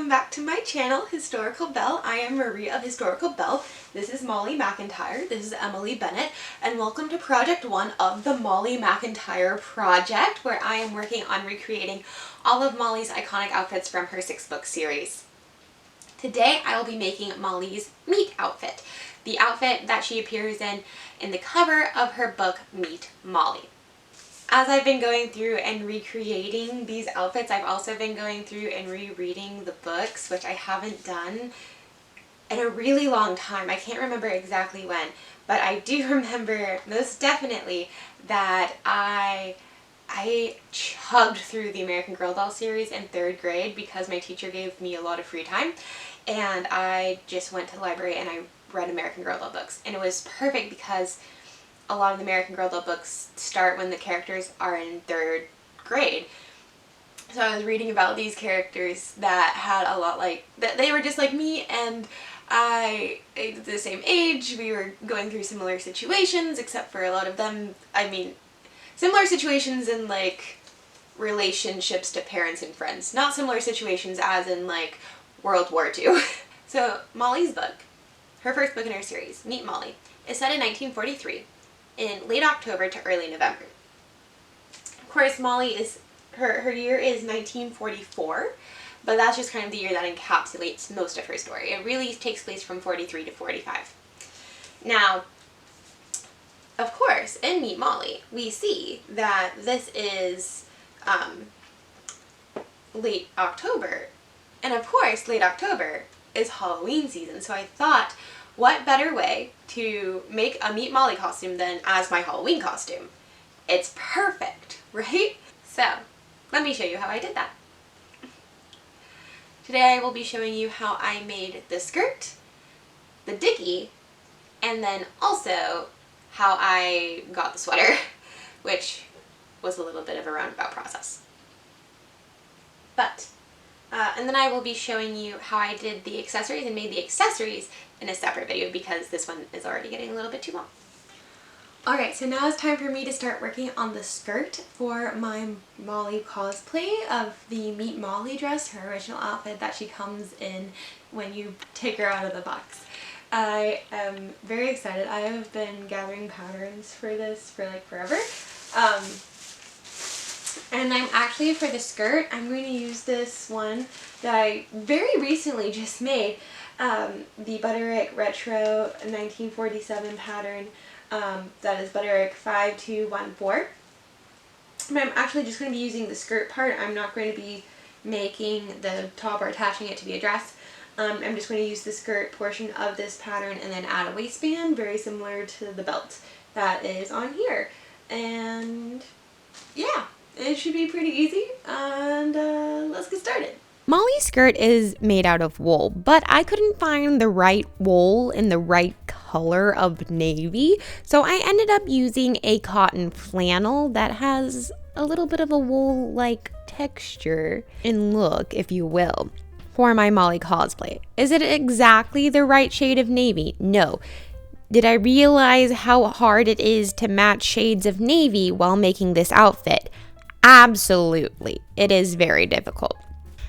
welcome back to my channel, Historical Belle. I am Marie of Historical Belle. This is Molly McIntire. This is Emily Bennett. And welcome to Project 1 of the Molly McIntire Project, where I am working on recreating all of Molly's iconic outfits from her 6-book series. Today I will be making Molly's Meet outfit, the outfit that she appears in the cover of her book, Meet Molly. As I've been going through and recreating these outfits, I've also been going through and rereading the books, which I haven't done in a really long time. I can't remember exactly when, but I do remember most definitely that I chugged through the American Girl doll series in 3rd grade because my teacher gave me a lot of free time, and I just went to the library and I read American Girl doll books, and it was perfect because a lot of the American Girl doll books start when the characters are in 3rd grade. So I was reading about these characters that had a lot that they were just like me, and I the same age. We were going through similar situations, except for a lot of them, similar situations in relationships to parents and friends. Not similar situations as in World War II. So Molly's book, her first book in her series, Meet Molly, is set in 1943. In late October to early November. Of course, Molly is, her year is 1944, but that's just kind of the year that encapsulates most of her story. It really takes place from 43 to 45. Now, of course, in Meet Molly, we see that this is late October, and of course, late October is Halloween season, so I thought, what better way to make a Meet Molly costume than as my Halloween costume? It's perfect, right? So, let me show you how I did that. Today I will be showing you how I made the skirt, the dicky, and then also how I got the sweater, which was a little bit of a roundabout process. And then I will be showing you how I did the accessories and made the accessories in a separate video because this one is already getting a little bit too long. Alright, so now it's time for me to start working on the skirt for my Molly cosplay of the Meet Molly dress, her original outfit that she comes in when you take her out of the box. I am very excited. I have been gathering patterns for this for forever. And I'm actually, for the skirt, I'm going to use this one that I very recently just made, the Butterick Retro 1947 pattern, that is Butterick 5214. But I'm actually just going to be using the skirt part. I'm not going to be making the top or attaching it to be a dress. I'm just going to use the skirt portion of this pattern and then add a waistband, very similar to the belt that is on here. And yeah. It should be pretty easy, and let's get started. Molly's skirt is made out of wool, but I couldn't find the right wool in the right color of navy, so I ended up using a cotton flannel that has a little bit of a wool-like texture and look, if you will, for my Molly cosplay. Is it exactly the right shade of navy? No. Did I realize how hard it is to match shades of navy while making this outfit? Absolutely, it is very difficult.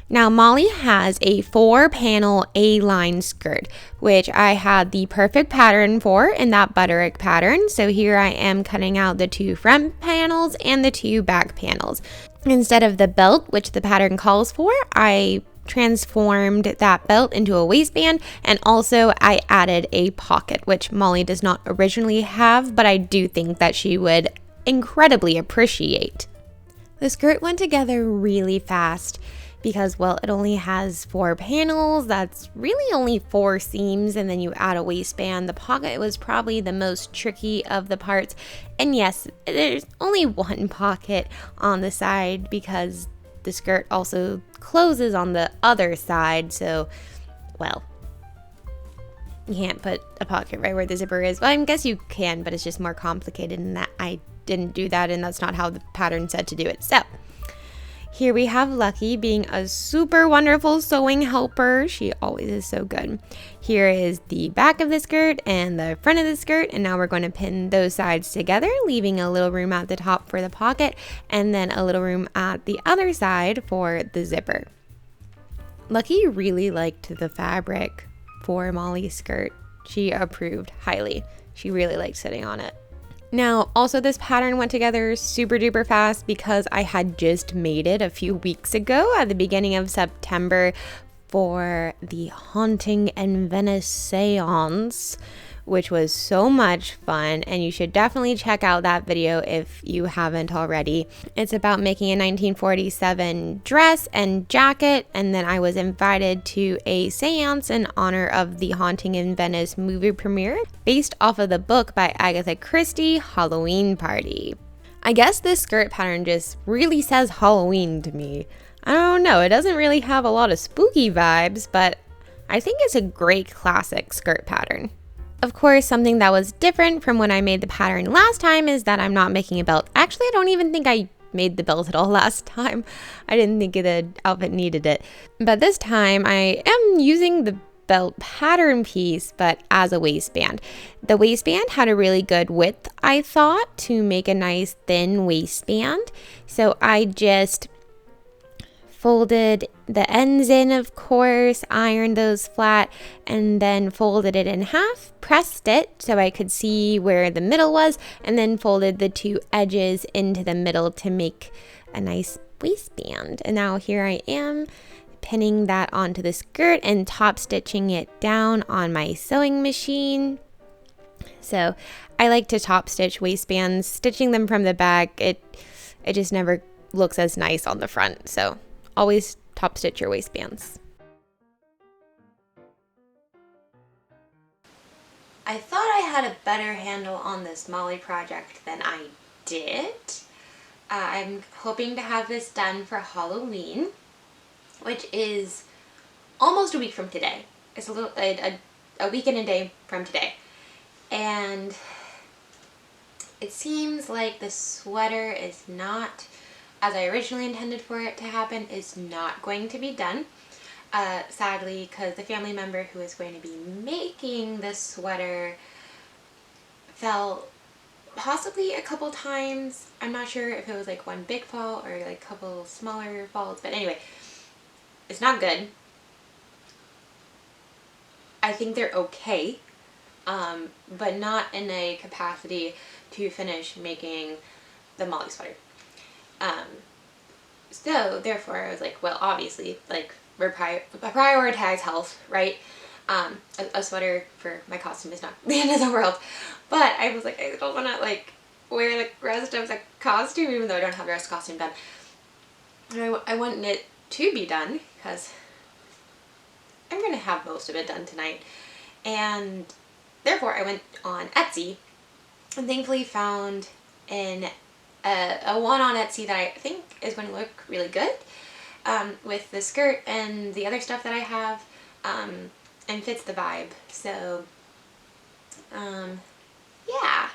Now, Molly has a 4-panel A-line skirt, which I had the perfect pattern for in that Butterick pattern. So here I am cutting out the 2 front panels and the 2 back panels. Instead of the belt, which the pattern calls for, I transformed that belt into a waistband, and also I added a pocket, which Molly does not originally have, but I do think that she would incredibly appreciate. The skirt went together really fast because, well, it only has 4 panels. That's really only 4 seams, and then you add a waistband. The pocket was probably the most tricky of the parts. And yes, there's only 1 pocket on the side because the skirt also closes on the other side. So, well, you can't put a pocket right where the zipper is. Well, I guess you can, but it's just more complicated in that I didn't do that, and that's not how the pattern said to do it. So here we have Lucky being a super wonderful sewing helper. She always is so good. Here is the back of the skirt and the front of the skirt, and now we're going to pin those sides together, leaving a little room at the top for the pocket and then a little room at the other side for the zipper. Lucky really liked the fabric for Molly's skirt. She approved highly. She really liked sitting on it. Now, also this pattern went together super duper fast because I had just made it a few weeks ago at the beginning of September for the Haunting in Venice seance, which was so much fun, and you should definitely check out that video if you haven't already. It's about making a 1947 dress and jacket, and then I was invited to a seance in honor of the Haunting in Venice movie premiere based off of the book by Agatha Christie, Halloween Party. I guess this skirt pattern just really says Halloween to me. I don't know, it doesn't really have a lot of spooky vibes, but I think it's a great classic skirt pattern. Of course, something that was different from when I made the pattern last time is that I'm not making a belt. Actually, I don't even think I made the belt at all last time. I didn't think the outfit needed it. But this time I am using the belt pattern piece, but as a waistband. The waistband had a really good width, I thought, to make a nice thin waistband. So I just folded the ends in, of course, ironed those flat, and then folded it in half, pressed it so I could see where the middle was, and then folded the two edges into the middle to make a nice waistband. And now here I am pinning that onto the skirt and top stitching it down on my sewing machine. So I like to top stitch waistbands. Stitching them from the back, it just never looks as nice on the front. So always top stitch your waistbands. I thought I had a better handle on this Molly project than I did. I'm hoping to have this done for Halloween, which is almost a week from today. It's a week and a day from today. And it seems like the sweater is not, as I originally intended for it to happen, is not going to be done. Sadly, because the family member who is going to be making this sweater fell possibly a couple times. I'm not sure if it was like one big fall or like a couple smaller falls, but anyway, it's not good. I think they're okay, but not in a capacity to finish making the Molly sweater. So therefore I was like, well, obviously, like, prioritize health, right? A sweater for my costume is not the end of the world, but I was like, I don't want to like wear the rest of the costume, even though I don't have the rest of the costume done. And I wanted it to be done because I'm going to have most of it done tonight. And therefore I went on Etsy and thankfully found a one on Etsy that I think is going to look really good with the skirt and the other stuff that I have, and fits the vibe. So yeah.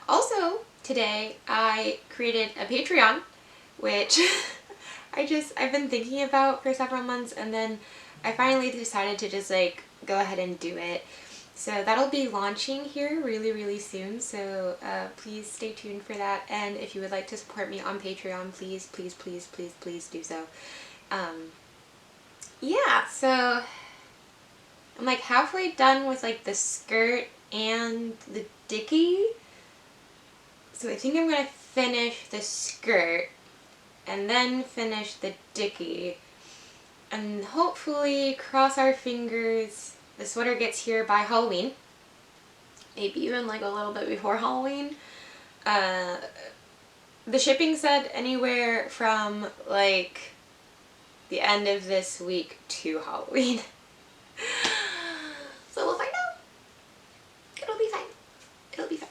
Also today I created a Patreon, which I've been thinking about for several months, and then I finally decided to just like go ahead and do it. So that'll be launching here really, really soon. So please stay tuned for that. And if you would like to support me on Patreon, please, please, please, please, please do so. Yeah, so I'm like halfway done with like the skirt and the dicky. So I think I'm gonna finish the skirt and then finish the dicky. And hopefully, cross our fingers, the sweater gets here by Halloween. Maybe even like a little bit before Halloween. The shipping said anywhere from like the end of this week to Halloween. So we'll find out. It'll be fine. It'll be fine.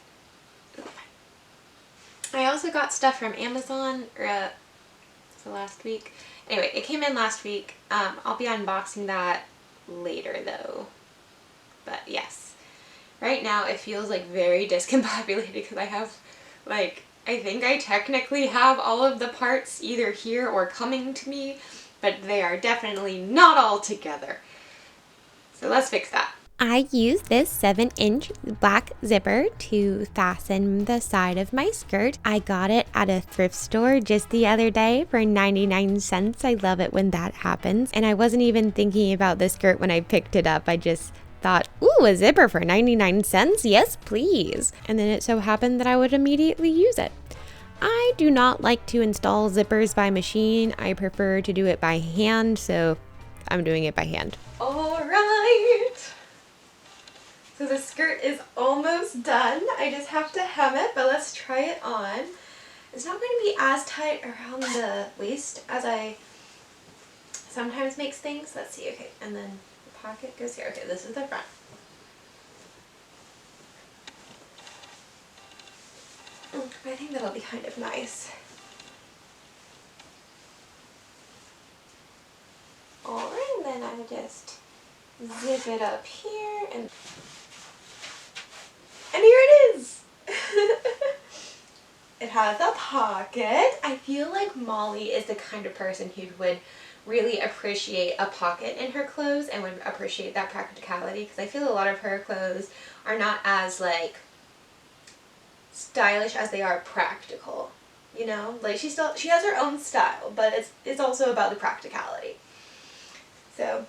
It'll be fine. I also got stuff from Amazon for last week. Anyway, it came in last week. I'll be unboxing that later though. But yes, right now it feels like very discombobulated because I have like, I think I technically have all of the parts either here or coming to me, but they are definitely not all together. So let's fix that. I use this 7-inch black zipper to fasten the side of my skirt. I got it at a thrift store just the other day for 99 cents. I love it when that happens. And I wasn't even thinking about the skirt when I picked it up. I just thought, ooh, a zipper for 99 cents? Yes, please. And then it so happened that I would immediately use it. I do not like to install zippers by machine. I prefer to do it by hand, so I'm doing it by hand. All right. So the skirt is almost done. I just have to hem it, but let's try it on. It's not going to be as tight around the waist as I sometimes makes things. Let's see. Okay, and then the pocket goes here. Okay, this is the front. I think that'll be kind of nice. Alright, and then I just zip it up here and here it is! It has a pocket. I feel like Molly is the kind of person who would really appreciate a pocket in her clothes and would appreciate that practicality, because I feel a lot of her clothes are not as like stylish as they are practical, you know? Like she has her own style, but it's also about the practicality. So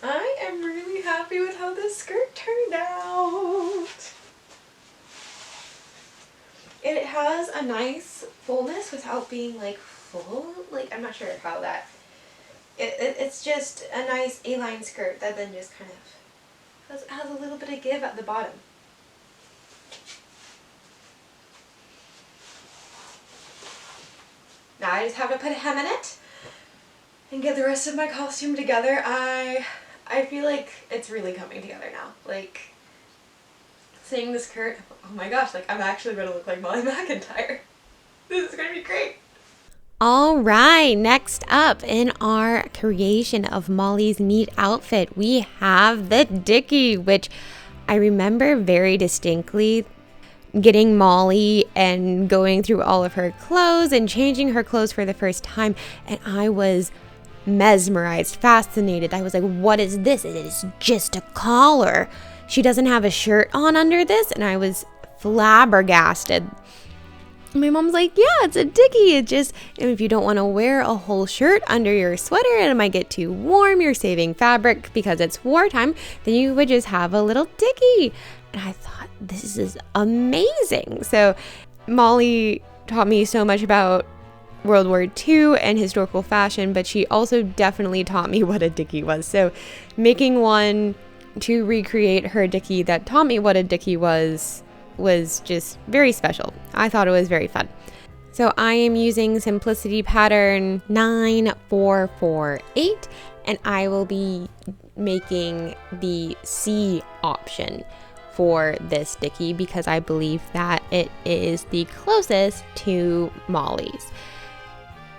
I am really happy with how this skirt turned out. It has a nice fullness without being like full. Like, I'm not sure how that, it's just a nice A-line skirt that then just kind of has a little bit of give at the bottom. Now I just have to put a hem in it and get the rest of my costume together. I feel like it's really coming together now. Like, seeing the skirt, oh my gosh, like I'm actually gonna look like Molly McIntire. This is gonna be great. All right, next up in our creation of Molly's neat outfit, we have the dicky, which I remember very distinctly getting Molly and going through all of her clothes and changing her clothes for the first time, and I was mesmerized, fascinated. I was like, what is this? It is just a collar. She doesn't have a shirt on under this, and I was flabbergasted. My mom's like, yeah, it's a dicky. It just, and if you don't want to wear a whole shirt under your sweater and it might get too warm, you're saving fabric because it's wartime, then you would just have a little dicky. And I thought, this is amazing. So Molly taught me so much about World War II and historical fashion, but she also definitely taught me what a dicky was. So making one to recreate her dicky that taught me what a dicky was just very special. I thought it was very fun. So I am using Simplicity pattern 9448, and I will be making the C option for this dicky because I believe that it is the closest to Molly's.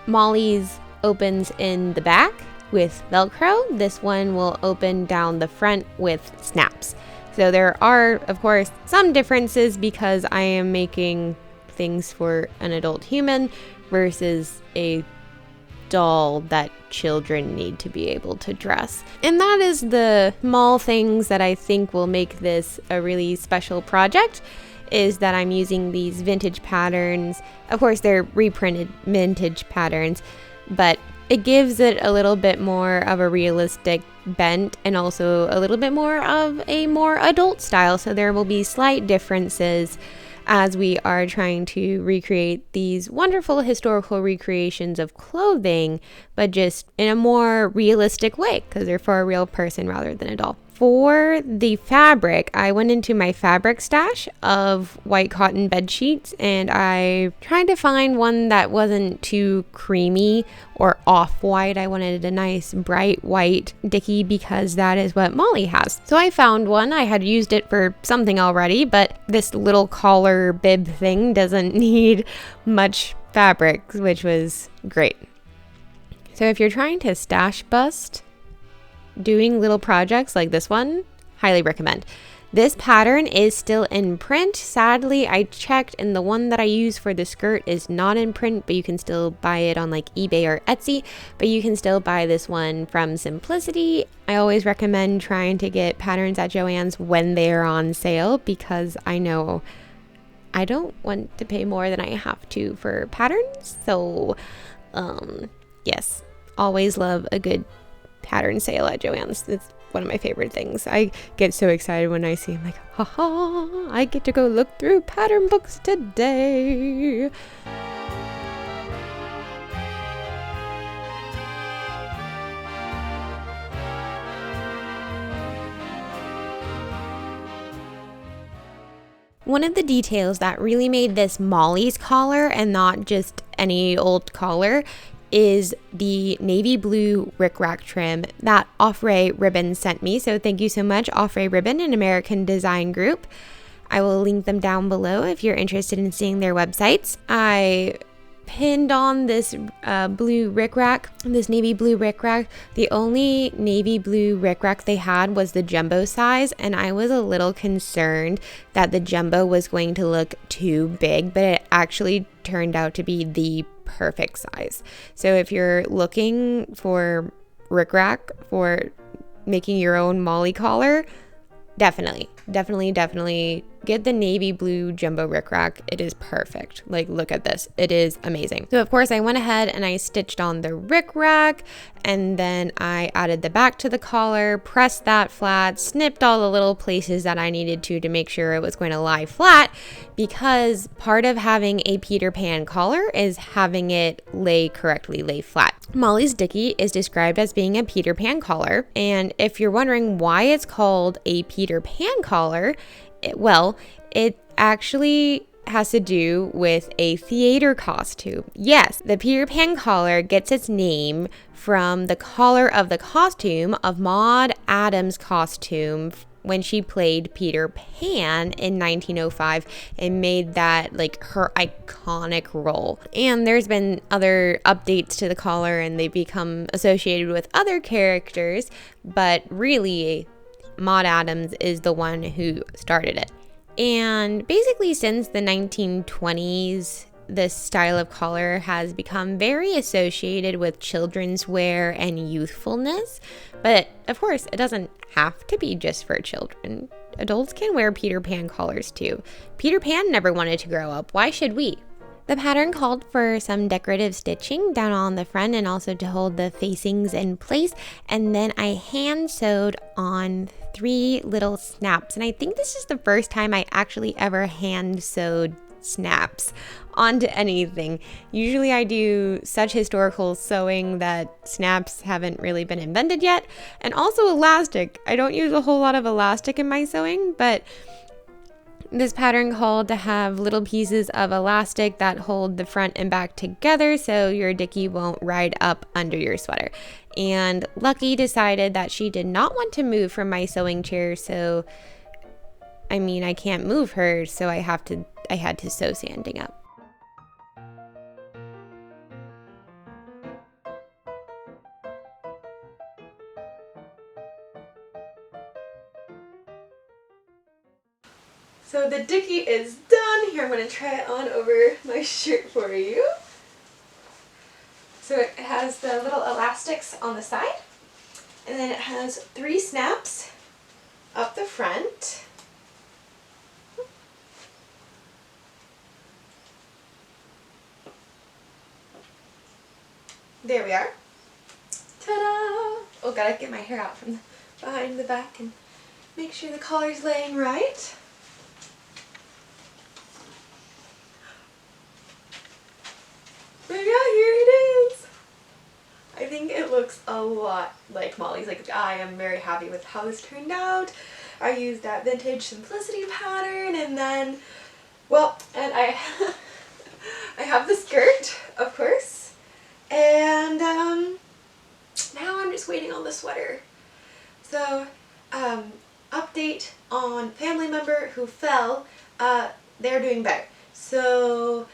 Molly's opens in the back with Velcro. This one will open down the front with snaps. So there are, of course, some differences because I am making things for an adult human versus a doll that children need to be able to dress. And that is the small things that I think will make this a really special project, is that I'm using these vintage patterns. Of course, they're reprinted vintage patterns, but it gives it a little bit more of a realistic bent and also a little bit more of a more adult style. So there will be slight differences as we are trying to recreate these wonderful historical recreations of clothing, but just in a more realistic way because they're for a real person rather than a doll. For the fabric, I went into my fabric stash of white cotton bed sheets and I tried to find one that wasn't too creamy or off-white. I wanted a nice bright white dicky because that is what Molly has. So I found one. I had used it for something already, but this little collar bib thing doesn't need much fabric, which was great. So if you're trying to stash bust, doing little projects like this one, highly recommend. This pattern is still in print. Sadly, I checked and the one that I use for the skirt is not in print, but you can still buy it on like eBay or Etsy, but you can still buy this one from Simplicity. I always recommend trying to get patterns at Joann's when they're on sale, because I know I don't want to pay more than I have to for patterns. So, yes, always love a good pattern sale at Joann's. It's one of my favorite things. I get so excited when I see, I'm like, haha, I get to go look through pattern books today. One of the details that really made this Molly's collar and not just any old collar is the navy blue rickrack trim that Offray Ribbon sent me. So thank you so much, Offray Ribbon, an American design group. I will link them down below if you're interested in seeing their websites. I pinned on this blue rickrack, this navy blue rickrack. The only navy blue rickrack they had was the jumbo size, and I was a little concerned that the jumbo was going to look too big, but it actually turned out to be the perfect size. So if you're looking for rickrack for making your own Molly collar, definitely get the navy blue jumbo rickrack. It is perfect. Like, look at this. It is amazing. So of course I went ahead and I stitched on the rickrack, and then I added the back to the collar, pressed that flat, snipped all the little places that I needed to make sure it was going to lie flat, because part of having a Peter Pan collar is having it lay flat. Molly's Dicky is described as being a Peter Pan collar, and if you're wondering why it's called a Peter Pan collar, it actually has to do with a theater costume. Yes, the Peter Pan collar gets its name from the collar of the costume of Maud Adams' costume when she played Peter Pan in 1905 and made that like her iconic role. And there's been other updates to the collar and they become associated with other characters, but really Maud Adams is the one who started it. And basically since the 1920s, this style of collar has become very associated with children's wear and youthfulness. But of course, it doesn't have to be just for children. Adults can wear Peter Pan collars too. Peter Pan never wanted to grow up. Why should we? The pattern called for some decorative stitching down on the front and also to hold the facings in place. And then I hand sewed on 3 little snaps. And I think this is the first time I actually ever hand sewed snaps onto anything. Usually I do such historical sewing that snaps haven't really been invented yet. And also elastic. I don't use a whole lot of elastic in my sewing, but this pattern called to have little pieces of elastic that hold the front and back together so your dicky won't ride up under your sweater. And Lucky decided that she did not want to move from my sewing chair, so I can't move her, so I had to sew standing up. So the dicky is done. Here, I'm going to try it on over my shirt for you. So it has the little elastics on the side, and then it has 3 snaps up the front. There we are. Ta-da! Oh, gotta get my hair out from behind the back and make sure the collar's laying right. But yeah, here it is. I think it looks a lot like Molly's. Like, I am very happy with how this turned out. I used that vintage simplicity pattern, and then, well, and I have the skirt, of course, and now I'm just waiting on the sweater. So, update on family member who fell. They're doing better. So,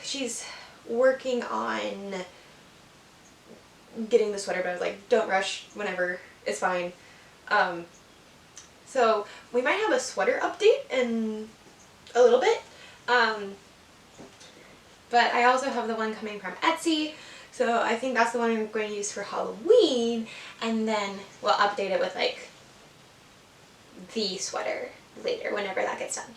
she's working on getting the sweater, but I was like, don't rush, whenever, it's fine. So we might have a sweater update in a little bit. But I also have the one coming from Etsy. So I think that's the one I'm going to use for Halloween. And then we'll update it with like the sweater later, whenever that gets done.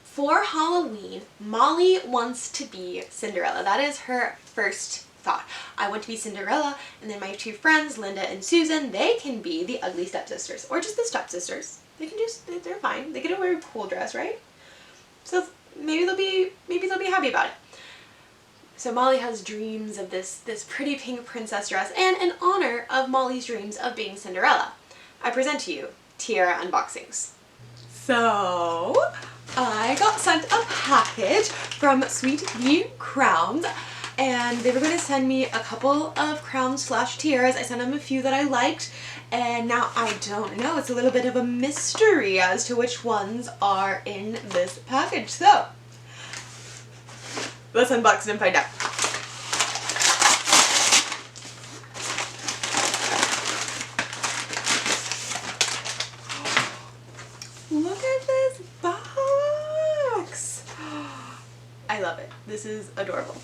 For Halloween, Molly wants to be Cinderella. That is her first thought. I want to be Cinderella, and then my two friends, Linda and Susan, they can be the ugly stepsisters, or just the stepsisters. They can just, they're fine. They get to wear a cool dress, right? So maybe they'll be happy about it. So Molly has dreams of this pretty pink princess dress, and in honor of Molly's dreams of being Cinderella, I present to you Tiara unboxings. So I got sent a package from Sweet Bee Crowns, and they were going to send me a couple of crowns / tiaras. I sent them a few that I liked, and now I don't know. It's a little bit of a mystery as to which ones are in this package. So let's unbox it and find out. Look at this box! I love it. This is adorable.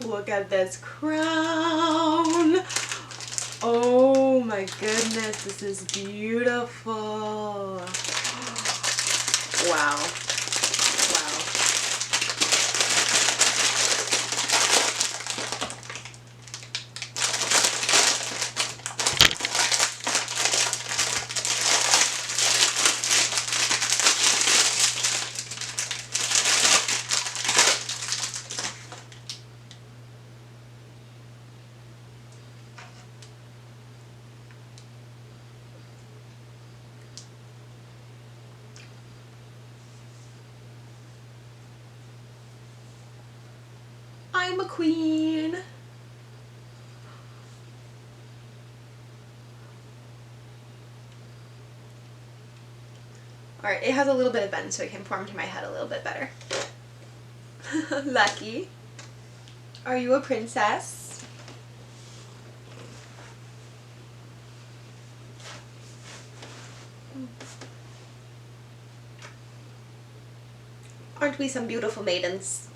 Look at this crown. Oh my goodness, this is beautiful. Wow. Wow. I'm a queen. Alright, it has a little bit of bend so it can form to my head a little bit better. Lucky. Are you a princess? Aren't we some beautiful maidens?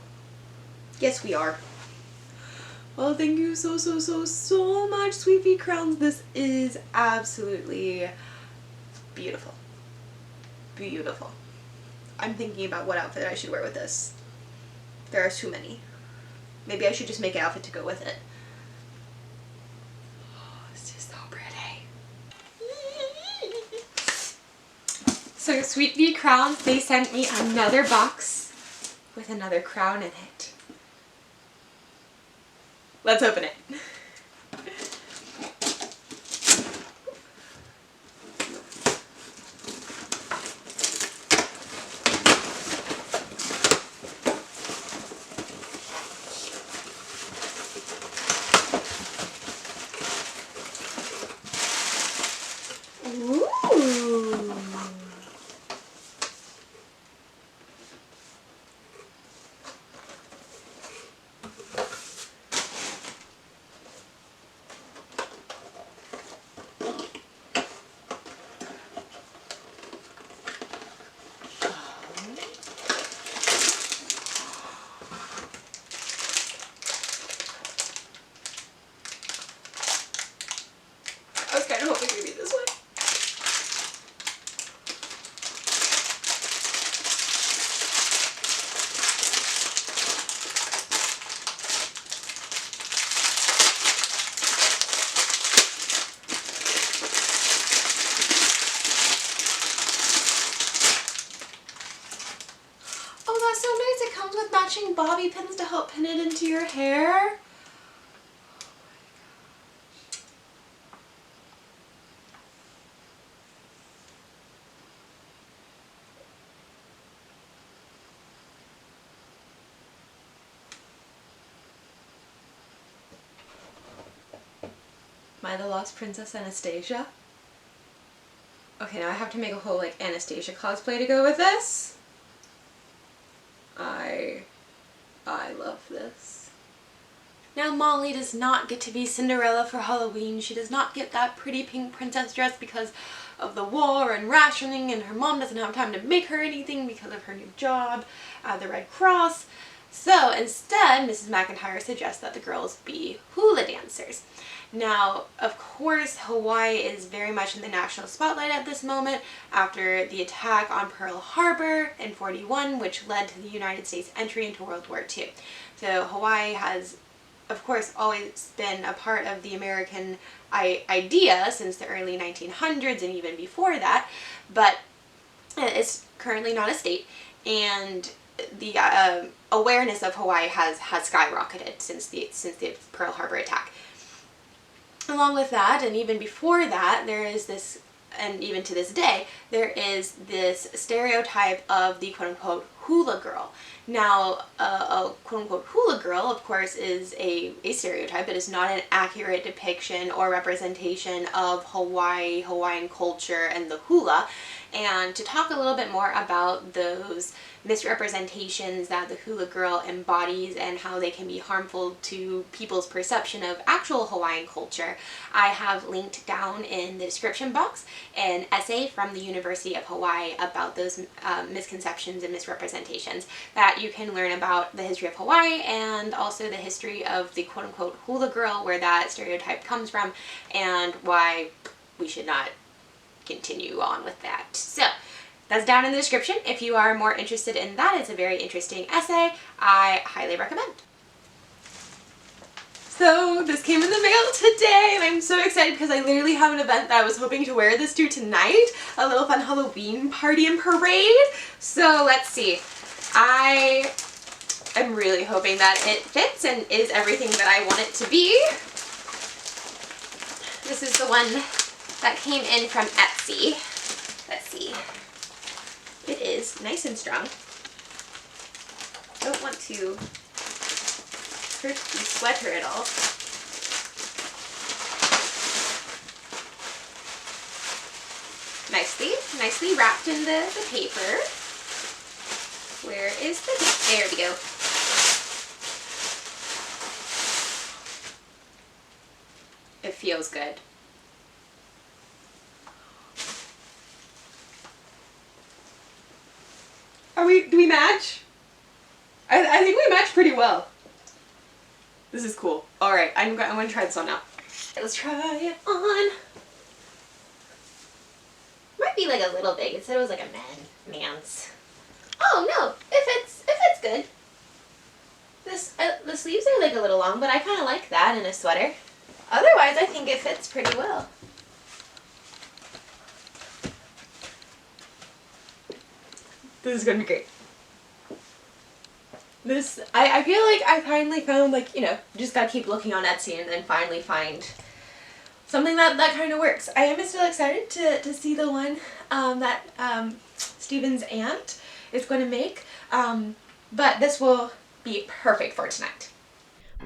Yes, we are. Well, thank you so much, Sweet Bee Crowns. This is absolutely beautiful. Beautiful. I'm thinking about what outfit I should wear with this. There are too many. Maybe I should just make an outfit to go with it. Oh, it's just so pretty. So Sweet Bee Crowns, they sent me another box with another crown in it. Let's open it. Ooh. I was kind of hoping it would be this way. Oh, that's so nice. It comes with matching bobby pins to help pin it into your hair. Am I the lost princess Anastasia? Okay, now I have to make a whole like Anastasia cosplay to go with this. I love this. Now Molly does not get to be Cinderella for Halloween. She does not get that pretty pink princess dress because of the war and rationing, and her mom doesn't have time to make her anything because of her new job at the Red Cross. So instead, Mrs. McIntire suggests that the girls be hula dancers. Now, of course, Hawaii is very much in the national spotlight at this moment after the attack on Pearl Harbor in '41, which led to the United States entry into World War II. So Hawaii has, of course, always been a part of the American idea since the early 1900s and even before that, but it's currently not a state, and the awareness of Hawaii has skyrocketed since the Pearl Harbor attack. Along with that, and even before that, there is this, and even to this day, there is this stereotype of the quote-unquote hula girl. Now, a quote-unquote hula girl, of course, is a stereotype. It is not an accurate depiction or representation of Hawaii, Hawaiian culture, and the hula. And to talk a little bit more about those misrepresentations that the hula girl embodies and how they can be harmful to people's perception of actual Hawaiian culture, I have linked down in the description box an essay from the University of Hawaii about those misconceptions and misrepresentations that you can learn about the history of Hawaii and also the history of the quote-unquote hula girl, where that stereotype comes from, and why we should not continue on with that. So that's down in the description if you are more interested in that. It's a very interesting essay. I highly recommend. So this came in the mail today and I'm so excited because I literally have an event that I was hoping to wear this to tonight. A little fun Halloween party and parade. So let's see. I am really hoping that it fits and is everything that I want it to be. This is the one that came in from Etsy. Let's see. It is nice and strong. Don't want to hurt the sweater at all. Nicely wrapped in the paper. Where is the tape? There we go. It feels good. Do we match? I think we match pretty well. This is cool. Alright, I'm going to try this on now. Let's try it on. Might be like a little big. It said it was like a man's. Oh no, it fits good. The sleeves are like a little long, but I kind of like that in a sweater. Otherwise, I think it fits pretty well. This is gonna be great. I feel like I finally found, like, you know, just gotta keep looking on Etsy and then finally find something that kind of works. I am still excited to see the one that Steven's aunt is going to make, but this will be perfect for tonight.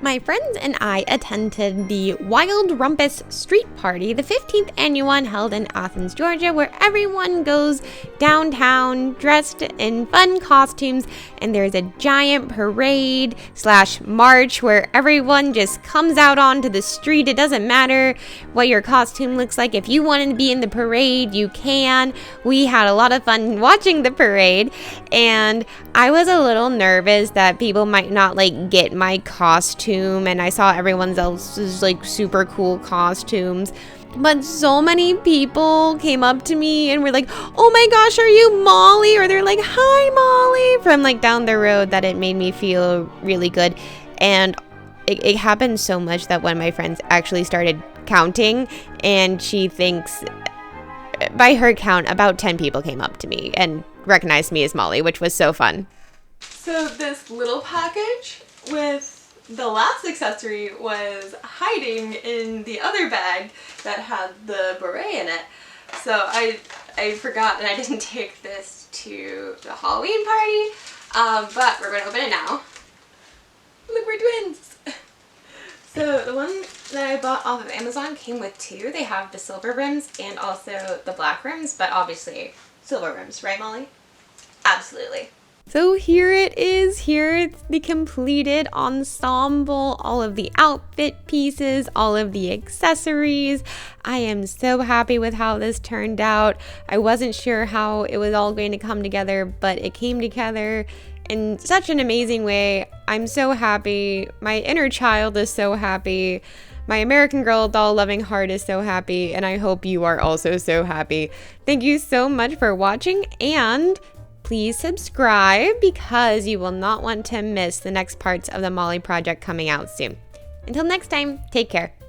My friends and I attended the Wild Rumpus Street Party, the 15th annual one held in Athens, Georgia, where everyone goes downtown dressed in fun costumes, and there's a giant parade / march where everyone just comes out onto the street. It doesn't matter what your costume looks like. If you want to be in the parade, you can. We had a lot of fun watching the parade, and I was a little nervous that people might not like get my costume, and I saw everyone else's like super cool costumes. But so many people came up to me and were like, "Oh my gosh, are you Molly?" Or they're like, "Hi, Molly," from like down the road, that it made me feel really good. And it happened so much that one of my friends actually started counting, and she thinks, by her count, about 10 people came up to me and recognized me as Molly, which was so fun. So this little package with the last accessory was hiding in the other bag that had the beret in it. So I forgot that I didn't take this to the Halloween party, but we're going to open it now. Look, we're twins! So So the one that I bought off of Amazon came with two. They have the silver rims and also the black rims, but obviously silver rims, right, Molly? Absolutely. So here it is. Here it's the completed ensemble, all of the outfit pieces, all of the accessories. I am so happy with how this turned out. I wasn't sure how it was all going to come together, but it came together in such an amazing way. I'm so happy. My inner child is so happy. My American Girl doll loving heart is so happy, and I hope you are also so happy. Thank you so much for watching, and please subscribe because you will not want to miss the next parts of the Molly project coming out soon. Until next time, take care.